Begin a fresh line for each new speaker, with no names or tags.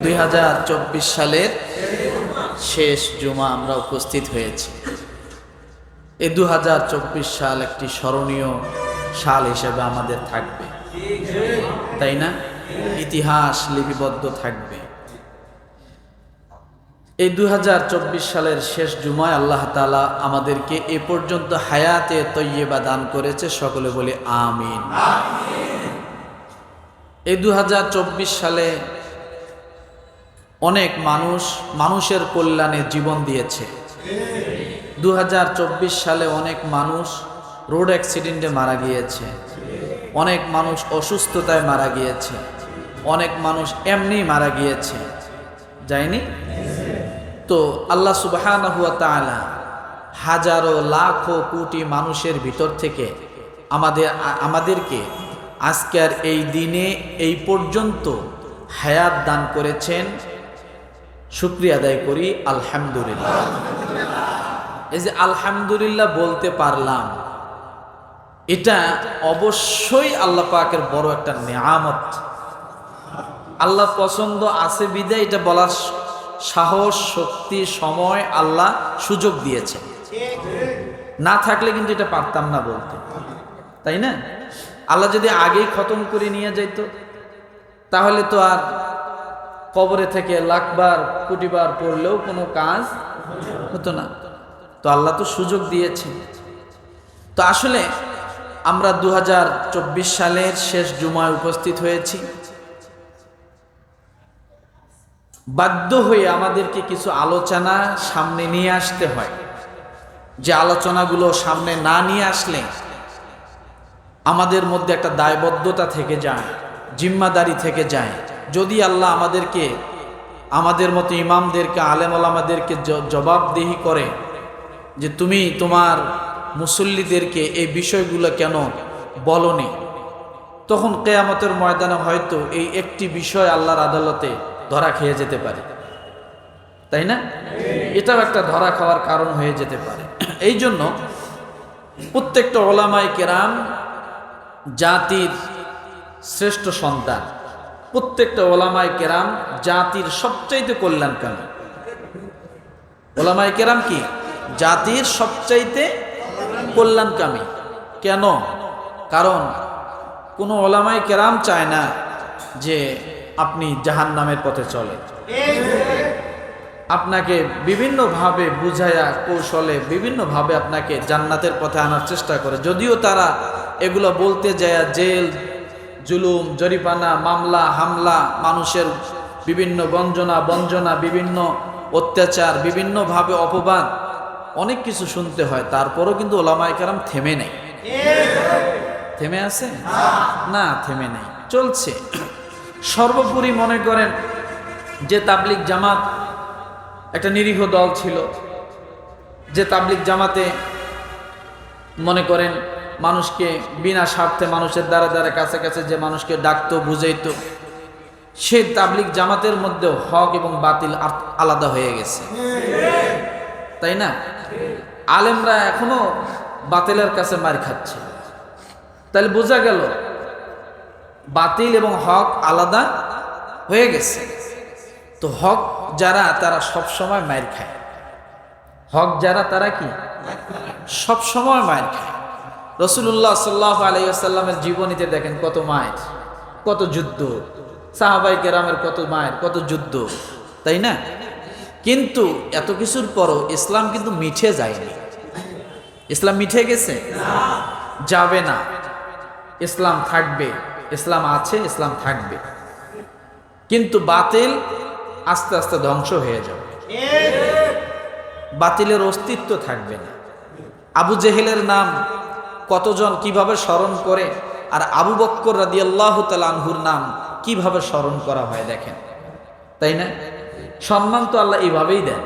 2024 সালের শেষ জুমা আমরা উপস্থিত হয়েছি। এই 2024 সাল একটি স্মরণীয় সাল হিসেবে আমাদের থাকবে, তাই না? ইতিহাস লিপিবদ্ধ থাকবে। এই 2024 সালের শেষ জুমায় আল্লাহ তাআলা আমাদেরকে এ পর্যন্ত হায়াতে তৈয়বা দান করেছে, সকলে বলে আমিন। এই 2024 সালে অনেক মানুষের কল্যাণে জীবন দিয়েছে। 2024 সালে অনেক মানুষ রোড অ্যাক্সিডেন্টে মারা গিয়েছে, অনেক মানুষ অসুস্থতায় মারা গিয়েছে, অনেক মানুষ এমনি মারা গিয়েছে, যায়নি? তো আল্লাহ সুবহানাহু ওয়া তাআলা হাজারো লাখো কোটি মানুষের ভিতর থেকে আমাদেরকে আজকের এই দিনে এই পর্যন্ত হায়াত দান করেছেন। শুকরিয়া আদায় করি আলহামদুলিল্লাহ। এই যে আলহামদুলিল্লাহ বলতে পারলাম, এটা অবশ্যই আল্লাহ পাকের বড় একটা নেয়ামত। আল্লাহ পছন্দ আছে বিদায় এটা বলার সাহস, শক্তি, সময় আল্লাহ সুযোগ দিয়েছেন। না থাকলে কিন্তু এটা পারতাম না বলতে, তাই না? আল্লাহ যদি আগেই খতম করে নিয়ে যাইত তাহলে তো আর কবরে থেকে লাখবার কোটিবার পড়লেও কোনো কাজ হতো না। তো আল্লাহ তো সুযোগ দিয়েছেন। তো আসলে আমরা 2024 সালের শেষ জুমায় উপস্থিত হয়েছি। বাধ্য হয়ে আমাদেরকে কিছু আলোচনা সামনে নিয়ে আসতে হয়, যে আলোচনাগুলো সামনে না নিয়ে আসলে আমাদের মধ্যে একটা দায়বদ্ধতা থেকে যায়, জিম্মাদারি থেকে যায়। যদি আল্লাহ আমাদেরকে, আমাদের মতো ইমামদেরকে, আলেম ওলামাদেরকে জবাবদিহি করে যে তুমি তোমার মুসল্লিদেরকে এই বিষয়গুলো কেন বলনি, তখন কিয়ামতের ময়দানে হয়তো এই একটি বিষয় আল্লাহর আদালতে ধরা খেয়ে যেতে পারে, তাই না? এটাও একটা ধরা খাওয়ার কারণ হয়ে যেতে পারে। এই জন্য প্রত্যেকটা ওলামায়ে কেরাম জাতির শ্রেষ্ঠ সন্তান, প্রত্যেকটা ওলামায়ে কেরাম জাতির সবচাইতে কল্যাণকামী। ওলামায়ে কেরাম কি জাতির সবচাইতে কল্যাণকামী। কেন? কারণ কোনো ওলামায়ে কেরাম চায় না যে আপনি জাহান্নামের পথে চলেন। আপনাকে বিভিন্নভাবে বুঝায়া কৌশলে বিভিন্নভাবে আপনাকে জান্নাতের পথে আনার চেষ্টা করে। যদিও তারা এগুলো বলতে যায় জেল, জুলুম, জরিমানা, মামলা, হামলা, মানুষের বিভিন্ন গঞ্জনা বঞ্জনা, বিভিন্ন অত্যাচার, বিভিন্নভাবে অপবাদ, অনেক কিছু শুনতে হয়, তারপরও কিন্তু ওলামায়ে কেরাম থেমে নেই। থেমে আছে না? থেমে নেই, চলছে। সর্বোপরি মনে করেন যে তাবলিগ জামাত একটা নিরীহ দল ছিল, যে তাবলিগ জামাতে মনে করেন মানুষকে বিনা স্বার্থে মানুষের দ্বারা দ্বারা কাছে কাছে যে মানুষকে ডাকতো, বুঝাইতো, সে তাবলিগ জামাতের মধ্যেও হক এবং বাতিল আলাদা হয়ে গেছে, তাই না? আলেমরা এখনো বাতিলের কাছে মার খাচ্ছে। তাহলে বোঝা গেল বাতিল এবং হক আলাদা হয়ে গেছে। তো হক যারা, তারা সব সময় মার খায়। হক যারা, তারা কি সব সময় মার খায়। রাসূলুল্লাহ সাল্লাল্লাহু আলাইহি ওয়াসাল্লামের জীবনীতে দেখেন কত মায়ের, কত যুদ্ধ, সাহাবায়ে কেরামের কত মায়ের, কত যুদ্ধ, তাই না? কিন্তু এত কিছুর পরও ইসলাম কিন্তু মিঠে যায়নি। ইসলাম মিঠে গেছে? যাবে না। ইসলাম থাকবে, ইসলাম আছে, ইসলাম থাকবে। কিন্তু বাতিল আস্তে আস্তে ধ্বংস হয়ে যাবে, বাতিলের অস্তিত্ব থাকবে না। আবু জেহেলের নাম কতজন কিভাবে স্মরণ করে, আর আবু বকর রাদিয়াল্লাহু তাআলা আনহুর নাম কিভাবে স্মরণ করা হয় দেখেন, তাই না? সম্মান তো আল্লাহ এইভাবেই দেন।